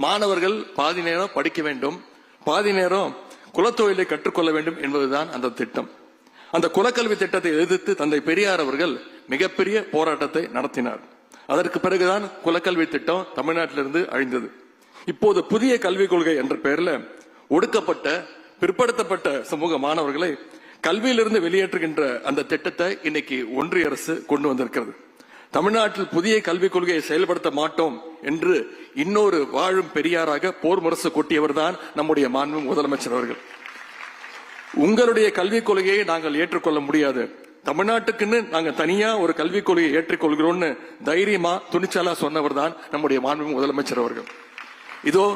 மாணவர்கள் பாதி நேரம் படிக்க வேண்டும், பாதி நேரம் குலத்தொழிலை கற்றுக்கொள்ள வேண்டும் என்பதுதான் அந்த திட்டம். அந்த குலக்கல்வி திட்டத்தை எதிர்த்து தந்தை பெரியார் அவர்கள் மிகப்பெரிய போராட்டத்தை நடத்தினார். அதற்கு பிறகுதான் குலக்கல்வி திட்டம் தமிழ்நாட்டிலிருந்து அழிந்தது. இப்போது புதிய கல்விக் கொள்கை என்ற பெயர்ல ஒடுக்கப்பட்ட பிற்படுத்தப்பட்ட சமூக மாணவர்களை கல்வியிலிருந்து வெளியேற்றுகின்ற அந்த திட்டத்தை இன்னைக்கு ஒன்றிய அரசு கொண்டு வந்திருக்கிறது. தமிழ்நாட்டில் புதிய கல்விக் கொள்கையை செயல்படுத்த மாட்டோம் என்று இன்னொரு வாழும் பெரியாராக போர் முரசு கொட்டியவர் தான் நம்முடைய மாண்பு முதலமைச்சர் அவர்கள். உங்களுடைய கல்விக் கொள்கையை நாங்கள் ஏற்றுக்கொள்ள முடியாது, தமிழ்நாட்டுக்குன்னு நாங்க தனியா ஒரு கல்விக் கொள்கையை ஏற்றுக்கொள்கிறோம்னு தைரியமா துணிச்சலா சொன்னவர் தான் நம்முடைய மாண்பு முதலமைச்சர் அவர்கள். இதோ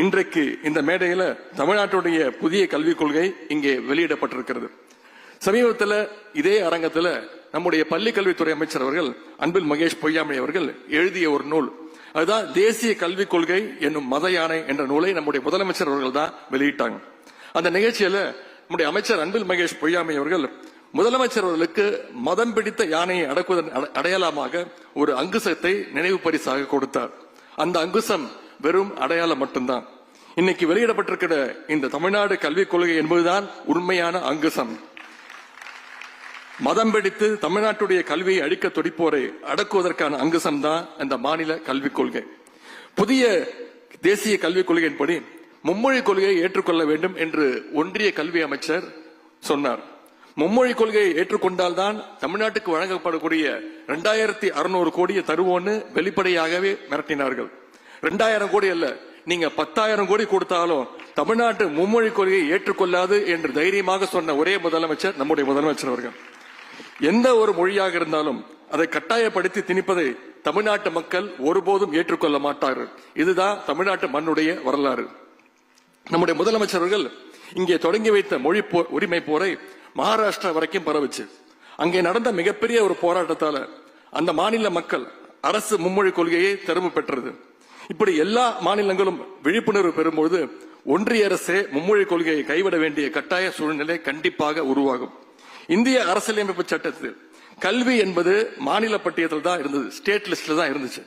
இன்றைக்கு இந்த மேடையில தமிழ்நாட்டுடைய புதிய கல்விக் கொள்கை இங்கே வெளியிடப்பட்டிருக்கிறது. சமீபத்தில் இதே அரங்கத்துல நம்முடைய பள்ளி கல்வித்துறை அமைச்சர் அவர்கள் அன்பில் மகேஷ் பொய்யாமொழி அவர்கள் எழுதிய ஒரு நூல், அதுதான் தேசிய கல்விக் கொள்கை என்னும் மத யானை என்ற நூலை நம்முடைய முதலமைச்சர் அவர்கள் தான் வெளியிட்டாங்க. அந்த நிகழ்ச்சியில நம்முடைய அமைச்சர் அன்பில் மகேஷ் பொய்யாமொழி அவர்கள் முதலமைச்சர் அவர்களுக்கு மதம் பிடித்த யானையை அடக்குவதன் அடையாளமாக ஒரு அங்குசத்தை நினைவு பரிசாக கொடுத்தார். அந்த அங்குசம் வெறும் அடையாளம் மட்டும்தான். இன்னைக்கு வெளியிடப்பட்டிருக்கிற இந்த தமிழ்நாடு கல்விக் கொள்கை என்பதுதான் உண்மையான அங்குசம். மதம் பிடித்து தமிழ்நாட்டுடைய கல்வியை அழிக்க துடிப்போரை அடக்குவதற்கான அங்குசம் தான் அந்த மாநில கல்விக் கொள்கை. புதிய தேசிய கல்விக் கொள்கையின்படி மும்மொழி கொள்கையை ஏற்றுக்கொள்ள வேண்டும் என்று ஒன்றிய கல்வி அமைச்சர் சொன்னார். மும்மொழி கொள்கையை ஏற்றுக்கொண்டால்தான் தமிழ்நாட்டுக்கு வழங்கப்படக்கூடிய 2600 கோடியை தருவோன்னு வெளிப்படையாகவே மிரட்டினார்கள். 2000 கோடி அல்ல, நீங்க 10,000 கோடி கொடுத்தாலும் தமிழ்நாட்டு மும்மொழி கொள்கையை ஏற்றுக்கொள்ளாது என்று தைரியமாக சொன்ன ஒரே முதலமைச்சர் நம்முடைய முதலமைச்சர் அவர்கள். எந்த ஒரு மொழியாக இருந்தாலும் அதை கட்டாயப்படுத்தி திணிப்பதை தமிழ்நாட்டு மக்கள் ஒருபோதும் ஏற்றுக்கொள்ள மாட்டார்கள். இதுதான் தமிழ்நாட்டு மண்ணுடைய வரலாறு. நம்முடைய முதலமைச்சர் அவர்கள் இங்கே தொடங்கி வைத்த மொழி உரிமை போரை மகாராஷ்டிரா வரைக்கும் பரவுச்சு. அங்கே நடந்த மிகப்பெரிய ஒரு போராட்டத்தால அந்த மாநில மக்கள் அரசு மும்மொழி கொள்கையை திரும்ப பெற்றது. இப்படி எல்லா மாநிலங்களும் விழிப்புணர்வு பெறும்போது ஒன்றிய அரசே மும்மொழி கொள்கையை கைவிட வேண்டிய கட்டாய சூழ்நிலை கண்டிப்பாக உருவாகும். இந்திய அரசியலமைப்பு சட்டத்தில் கல்வி என்பது மாநில பட்டியலில் தான் இருந்தது, ஸ்டேட் லிஸ்ட்ல தான் இருந்துச்சு.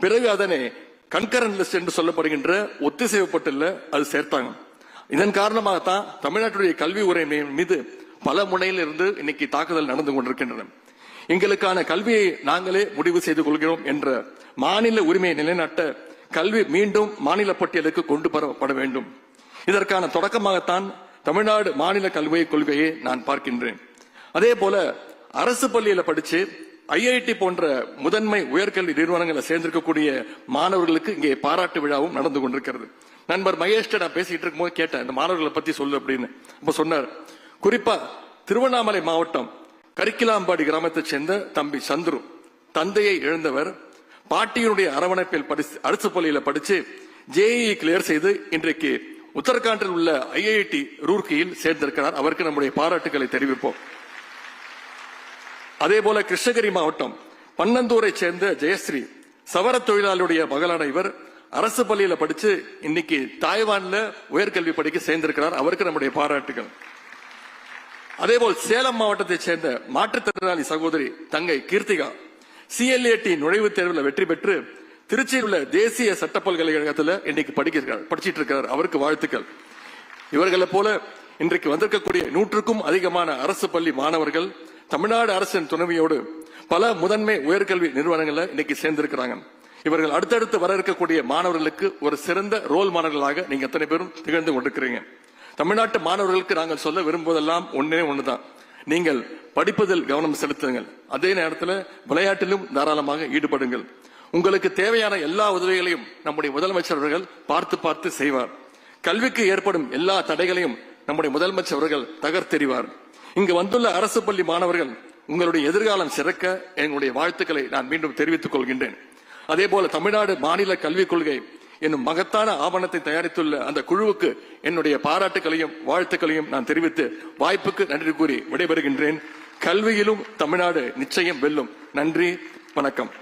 பிறகு அதனை கன்கரண்ட் லிஸ்ட் என்று சொல்லப்படுகின்ற ஒத்திசைவு பட்டியலில் அது சேர்த்தாங்க. இதன் காரணமாகத்தான் தமிழ்நாட்டுடைய கல்வி உரிமை மீது பல முனையில் இருந்து இன்னைக்கு தாக்குதல் நடந்து கொண்டிருக்கின்றன. எங்களுக்கான கல்வியை நாங்களே முடிவு செய்து கொள்கிறோம் என்ற மாநில உரிமையை நிலைநாட்ட கல்வி மீண்டும் மாநில பட்டியலுக்கு கொண்டு வரப்பட வேண்டும். இதற்கான தொடக்கமாகத்தான் தமிழ்நாடு மாநில கல்வி கொள்கையை நான் பார்க்கின்றேன். அதே போல அரசு பள்ளியில படிச்சு IIT போன்ற முதன்மை உயர்கல்வி நிறுவனங்களை சேர்ந்திருக்கக்கூடிய மாணவர்களுக்கு இங்கே பாராட்டு விழாவும் நடந்து கொண்டிருக்கிறது. நண்பர் மகேஷ் நான் பேசிட்டு இருக்கும் போது கேட்டேன், இந்த மாணவர்களை பத்தி சொல்லு அப்படின்னு. அப்ப சொன்னார், குறிப்பா திருவண்ணாமலை மாவட்டம் கரிக்கிலாம்பாடி கிராமத்தை சேர்ந்த தம்பி சந்துரு தந்தையை இழந்தவர், பாட்டியினுடைய அரவணைப்பில் அரசு பள்ளியில படிச்சு JEE கிளியர் செய்து இன்றைக்கு உத்தரகாண்டில் உள்ள IIT ரூர்க்கியில் சேர்ந்திருக்கிறார். அவருக்கு நம்முடைய பாராட்டுகளை தெரிவிப்போம். அதே போல கிருஷ்ணகிரி மாவட்டம் பன்னந்தூரை சேர்ந்த ஜெயஸ்ரீ சவர தொழிலாளருடைய மகளான இவர் அரசு பள்ளியில படிச்சு இன்னைக்கு தாய்வான்ல உயர்கல்வி படிக்க சேர்ந்திருக்கிறார். அவருக்கு நம்முடைய பாராட்டுகள். அதேபோல் சேலம் மாவட்டத்தை சேர்ந்த மாற்றுத்திறனாளி சகோதரி தங்கை கீர்த்திகா CLAT நுழைவுத் தேர்வில் வெற்றி பெற்று திருச்சியில் உள்ள தேசிய சட்ட பல்கலைக்கழகத்தில் இன்னைக்கு படிச்சிட்டு இருக்கிறார். அவருக்கு வாழ்த்துக்கள். இவர்களை போல இன்றைக்கு வந்திருக்கக்கூடிய 100க்கும் அதிகமான அரசு பள்ளி மாணவர்கள் தமிழ்நாடு அரசின் துணையோடு பல முதன்மை உயர்கல்வி நிறுவனங்கள்ல இன்னைக்கு சேர்ந்திருக்கிறாங்க. இவர்கள் அடுத்தடுத்து வர இருக்கக்கூடிய மாணவர்களுக்கு ஒரு சிறந்த ரோல் மாடல்களாக நீங்க அத்தனை பேரும் திகழ்ந்து கொண்டிருக்கிறீங்க. தமிழ்நாட்டு மாணவர்களுக்கு நாங்கள் சொல்ல விரும்புவதெல்லாம் ஒன்றுதான், நீங்கள் படிப்பதில் கவனம் செலுத்துங்கள், அதே நேரத்தில் விளையாட்டிலும் தாராளமாக ஈடுபடுங்கள். உங்களுக்கு தேவையான எல்லா உதவிகளையும் நம்முடைய முதலமைச்சர் அவர்கள் பார்த்து செய்வார். கல்விக்கு ஏற்படும் எல்லா தடைகளையும் நம்முடைய முதலமைச்சர் அவர்கள் தகர்த்தெறிவார். இங்கு வந்துள்ள அரசு பள்ளி மாணவர்கள் உங்களுடைய எதிர்காலம் சிறக்க எங்களுடைய வாழ்த்துக்களை நான் மீண்டும் தெரிவித்துக் கொள்கின்றேன். அதே போல தமிழ்நாடு மாநில கல்விக் கொள்கை என்னும் மகத்தான ஆவணத்தை தயாரித்துள்ள அந்த குழுவுக்கு என்னுடைய பாராட்டுகளையும் வாழ்த்துக்களையும் நான் தெரிவித்து வாய்ப்புக்கு நன்றி கூறி விடைபெறுகின்றேன். கல்வியிலும் தமிழ்நாடு நிச்சயம் வெல்லும். நன்றி, வணக்கம்.